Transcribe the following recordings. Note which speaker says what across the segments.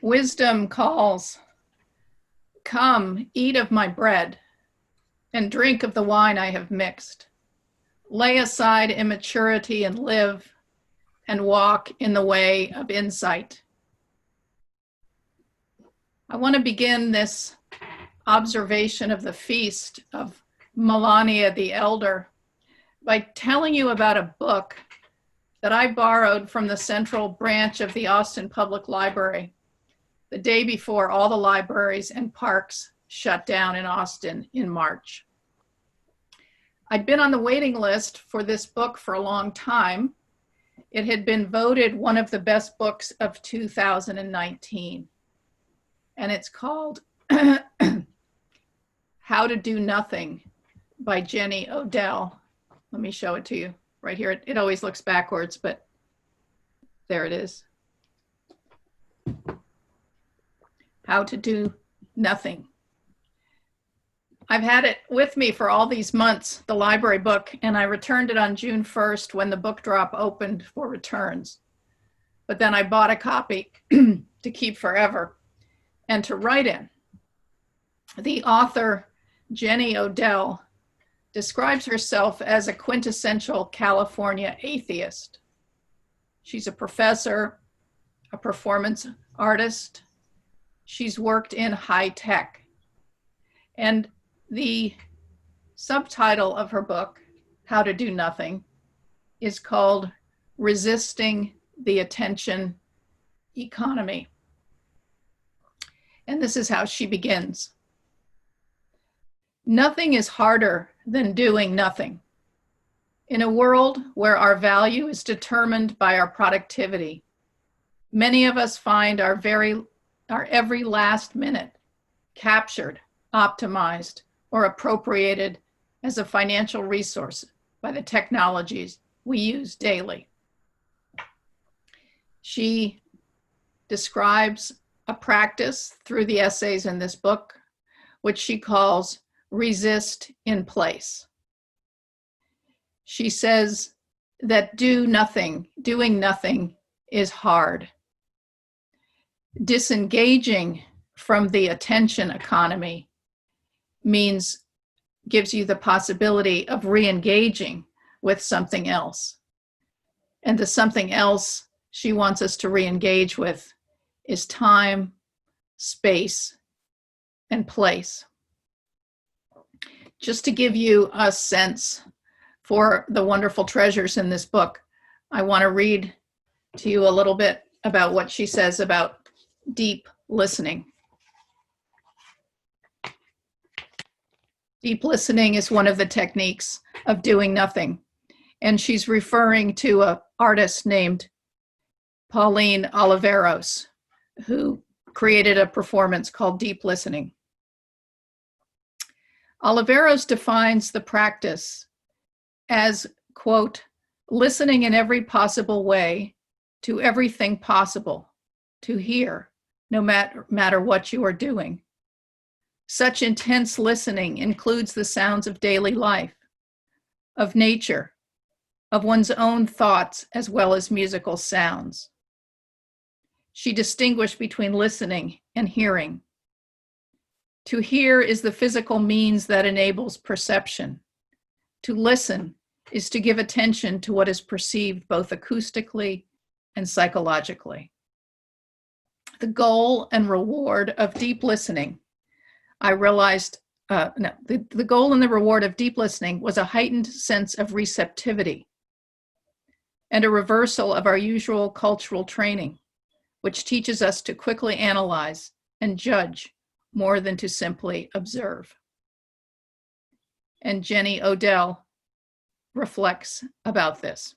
Speaker 1: Wisdom calls, "Come, eat of my bread, and drink of the wine I have mixed. Lay aside immaturity and live, and walk in the way of insight." I want to begin this observation of the feast of Melania the Elder by telling you about a book that I borrowed from the central branch of the Austin Public Library the day before all the libraries and parks shut down in Austin in March. I'd been on the waiting list for this book for a long time. It had been voted one of the best books of 2019. And it's called How to Do Nothing by Jenny Odell. Let me show it to you right here. It always looks backwards, but there it is. How to Do Nothing. I've had it with me for all these months, the library book, and I returned it on June 1st when the book drop opened for returns. But then I bought a copy to keep forever and to write in. The author, Jenny Odell, describes herself as a quintessential California atheist. She's a professor, a performance artist. She's worked in high tech. And the subtitle of her book, How to Do Nothing, is called Resisting the Attention Economy. And this is how she begins. Nothing is harder than doing nothing. In a world where our value is determined by our productivity, many of us find our every last minute captured, optimized, or appropriated as a financial resource by the technologies we use daily. She describes a practice through the essays in this book, which she calls resist in place. She says that doing nothing is hard. Disengaging from the attention economy gives you the possibility of re-engaging with something else. And the something else she wants us to re-engage with is time, space, and place. Just to give you a sense for the wonderful treasures in this book, I want to read to you a little bit about what she says about deep listening. Deep listening is one of the techniques of doing nothing. And she's referring to an artist named Pauline Oliveros, who created a performance called Deep Listening. Oliveros defines the practice as, quote, listening in every possible way to everything possible to hear, no matter what you are doing. Such intense listening includes the sounds of daily life, of nature, of one's own thoughts, as well as musical sounds. She distinguished between listening and hearing. To hear is the physical means that enables perception. To listen is to give attention to what is perceived both acoustically and psychologically. The goal and reward of deep listening, the goal and the reward of deep listening was a heightened sense of receptivity and a reversal of our usual cultural training, which teaches us to quickly analyze and judge more than to simply observe. And Jenny Odell reflects about this.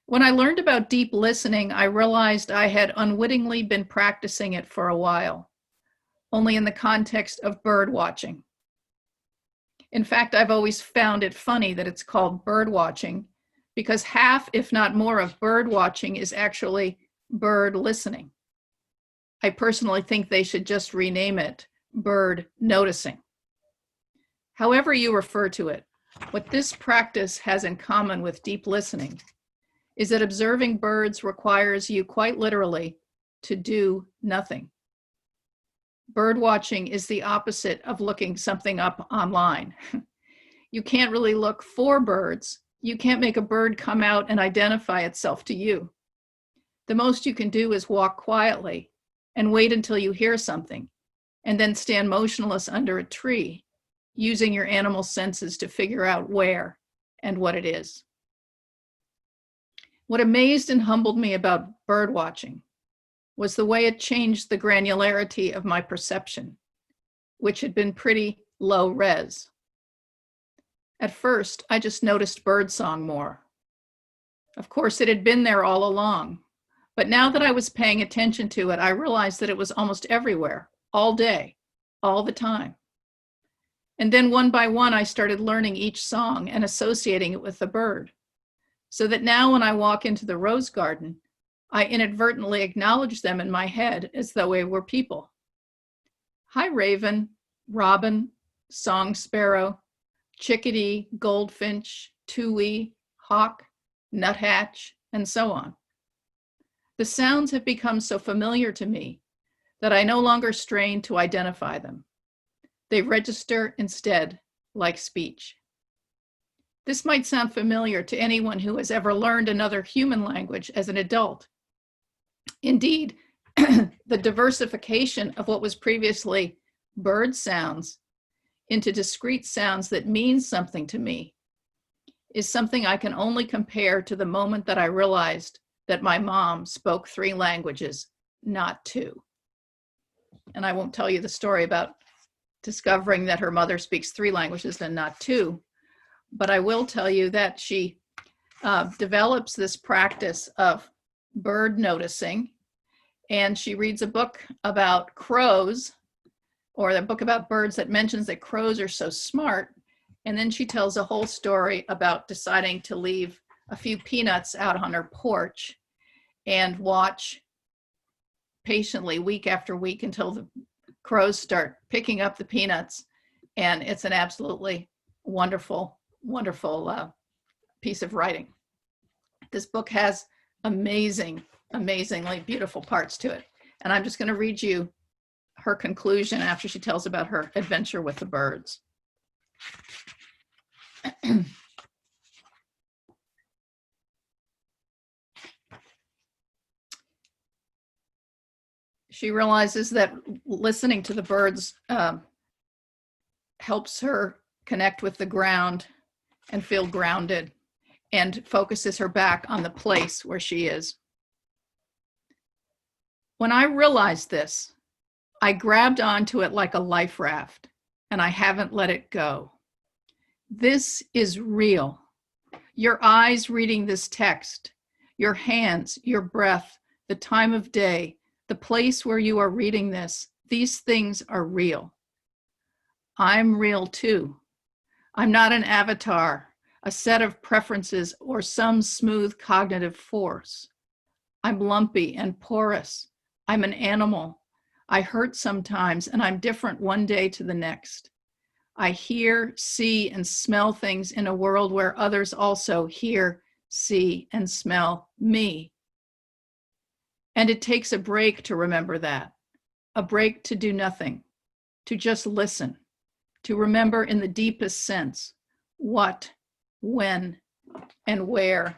Speaker 1: When I learned about deep listening, I realized I had unwittingly been practicing it for a while, only in the context of bird watching. In fact, I've always found it funny that it's called bird watching, because half, if not more, of bird watching is actually bird listening. I personally think they should just rename it bird noticing. However you refer to it, what this practice has in common with deep listening is that observing birds requires you quite literally to do nothing. Bird watching is the opposite of looking something up online. You can't really look for birds. You can't make a bird come out and identify itself to you. The most you can do is walk quietly and wait until you hear something, and then stand motionless under a tree, using your animal senses to figure out where and what it is. What amazed and humbled me about bird watching was the way it changed the granularity of my perception, which had been pretty low res. At first, I just noticed birdsong more. Of course, it had been there all along, but now that I was paying attention to it, I realized that it was almost everywhere, all day, all the time. And then one by one, I started learning each song and associating it with the bird, so that now when I walk into the rose garden, I inadvertently acknowledge them in my head as though they were people. Hi, raven, robin, song sparrow, chickadee, goldfinch, tui, hawk, nuthatch, and so on. The sounds have become so familiar to me that I no longer strain to identify them. They register instead like speech. This might sound familiar to anyone who has ever learned another human language as an adult. Indeed, the diversification of what was previously bird sounds into discrete sounds that mean something to me is something I can only compare to the moment that I realized that my mom spoke 3 languages, not 2. And I won't tell you the story about discovering that her mother speaks 3 languages and not 2, but I will tell you that she develops this practice of bird noticing, and she reads a book about crows, or a book about birds that mentions that crows are so smart, and then she tells a whole story about deciding to leave a few peanuts out on her porch and watch patiently week after week until the crows start picking up the peanuts. And it's an absolutely wonderful, wonderful piece of writing. This book has amazingly beautiful parts to it. And I'm just going to read you her conclusion after she tells about her adventure with the birds. She realizes that listening to the birds helps her connect with the ground and feel grounded, and focuses her back on the place where she is. When I realized this, I grabbed onto it like a life raft, and I haven't let it go. This is real. Your eyes reading this text, your hands, your breath, the time of day, the place where you are reading this, these things are real. I'm real too. I'm not an avatar, a set of preferences, or some smooth cognitive force. I'm lumpy and porous. I'm an animal. I hurt sometimes, and I'm different one day to the next. I hear, see, and smell things in a world where others also hear, see, and smell me. And it takes a break to remember that, a break to do nothing, to just listen, to remember in the deepest sense what, when, and where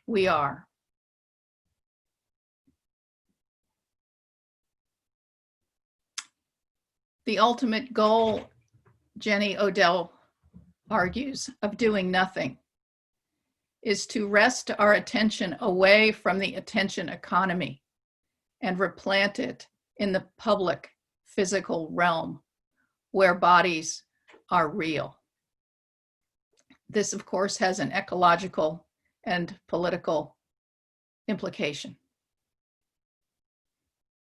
Speaker 1: we are. The ultimate goal, Jenny Odell argues, of doing nothing is to wrest our attention away from the attention economy and replant it in the public physical realm where bodies are real. This, of course, has an ecological and political implication.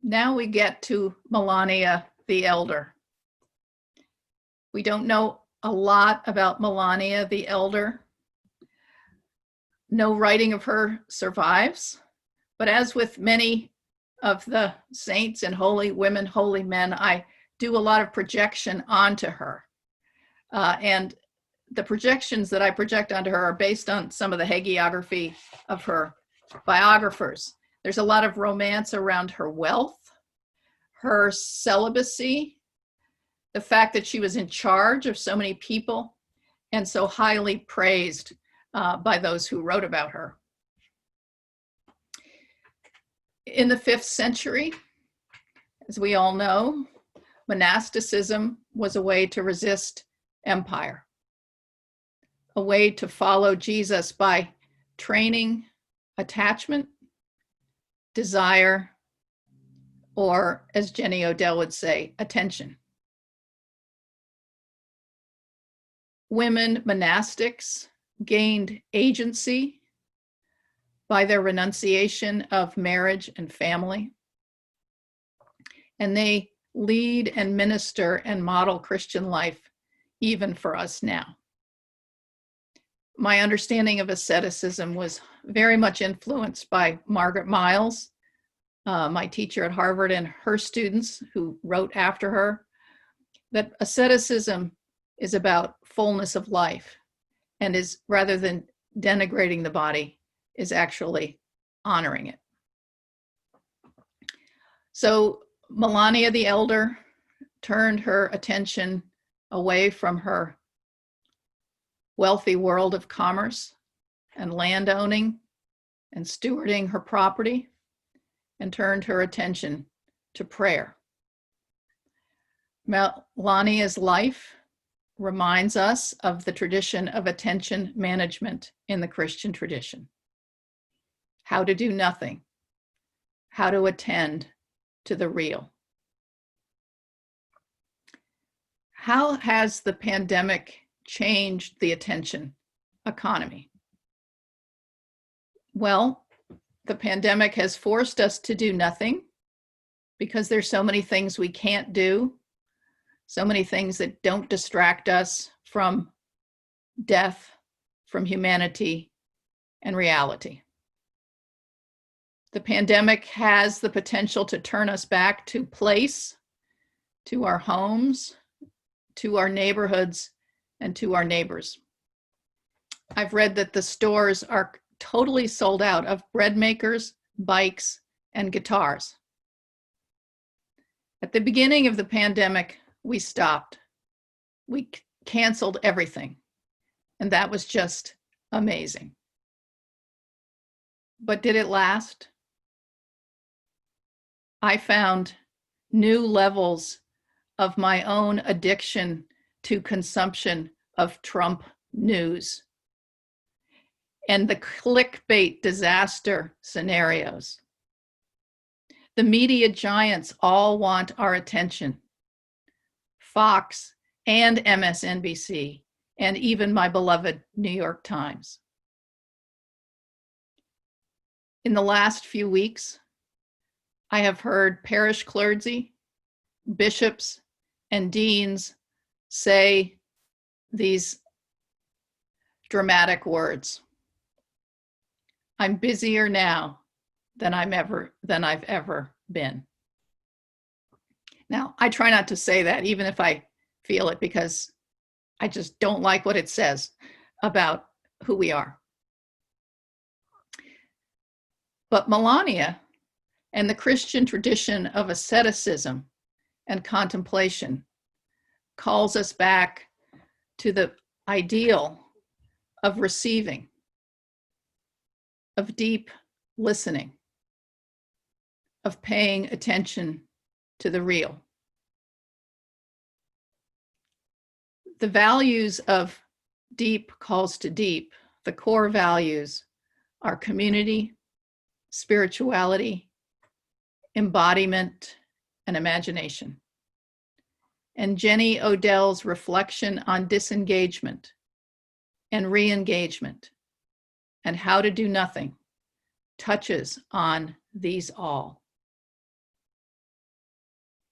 Speaker 1: Now we get to Melania the Elder. We don't know a lot about Melania the Elder. No writing of her survives, but as with many of the saints and holy women, holy men, I do a lot of projection onto her. And the projections that I project onto her are based on some of the hagiography of her biographers. There's a lot of romance around her wealth, her celibacy, the fact that she was in charge of so many people and so highly praised by those who wrote about her. In the 5th century, as we all know, monasticism was a way to resist empire, a way to follow Jesus by training attachment, desire, or as Jenny Odell would say, attention. Women monastics gained agency by their renunciation of marriage and family. And they lead and minister and model Christian life even for us now. My understanding of asceticism was very much influenced by Margaret Miles, my teacher at Harvard, and her students who wrote after her, that asceticism is about fullness of life and is, rather than denigrating the body, is actually honoring it. So Melania the Elder turned her attention away from her wealthy world of commerce and land owning and stewarding her property and turned her attention to prayer. Melania's life reminds us of the tradition of attention management in the Christian tradition. How to do nothing, how to attend to the real. How has the pandemic changed the attention economy? Well, the pandemic has forced us to do nothing because there's so many things we can't do, so many things that don't distract us from death, from humanity and reality. The pandemic has the potential to turn us back to place, to our homes, to our neighborhoods, and to our neighbors. I've read that the stores are totally sold out of bread makers, bikes, and guitars. At the beginning of the pandemic, we stopped. We canceled everything, and that was just amazing. But did it last? I found new levels of my own addiction to consumption of Trump news and the clickbait disaster scenarios. The media giants all want our attention. Fox and MSNBC, and even my beloved New York Times. In the last few weeks, I have heard parish clergy, bishops, and deans say these dramatic words. I'm busier now than I've ever been. Now, I try not to say that, even if I feel it, because I just don't like what it says about who we are. But Melania and the Christian tradition of asceticism and contemplation calls us back to the ideal of receiving, of deep listening, of paying attention to the real. The values of deep calls to deep, the core values are community, spirituality, embodiment, and imagination. And Jenny Odell's reflection on disengagement and re-engagement and how to do nothing touches on these all.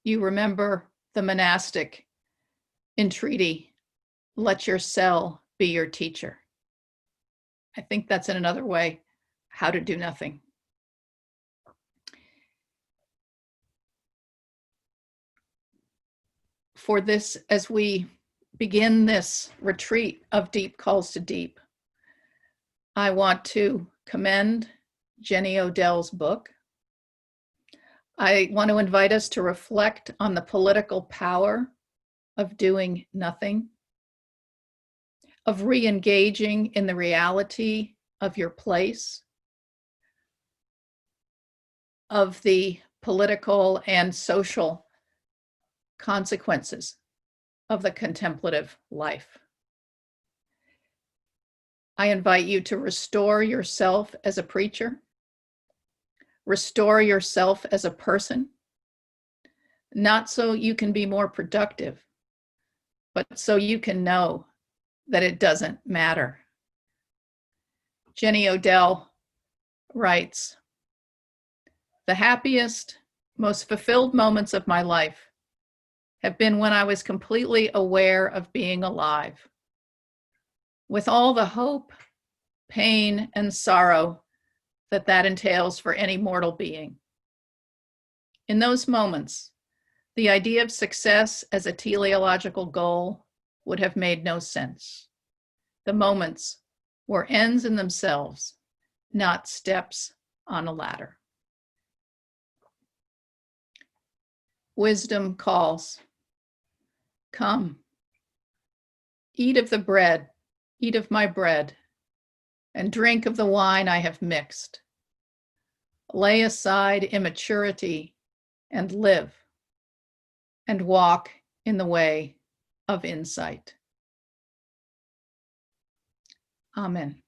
Speaker 1: You remember the monastic entreaty, let your cell be your teacher. I think that's in another way, how to do nothing. For this, as we begin this retreat of Deep Calls to Deep, I want to commend Jenny Odell's book. I want to invite us to reflect on the political power of doing nothing, of re-engaging in the reality of your place, of the political and social consequences of the contemplative life. I invite you to restore yourself as a preacher, restore yourself as a person, not so you can be more productive, but so you can know that it doesn't matter. Jenny Odell writes, "The happiest, most fulfilled moments of my life have been when I was completely aware of being alive, with all the hope, pain, and sorrow that entails for any mortal being. In those moments, the idea of success as a teleological goal would have made no sense. The moments were ends in themselves, not steps on a ladder." Wisdom calls. Come, eat of the bread, eat of my bread, and drink of the wine I have mixed. Lay aside immaturity and live, and walk in the way of insight. Amen.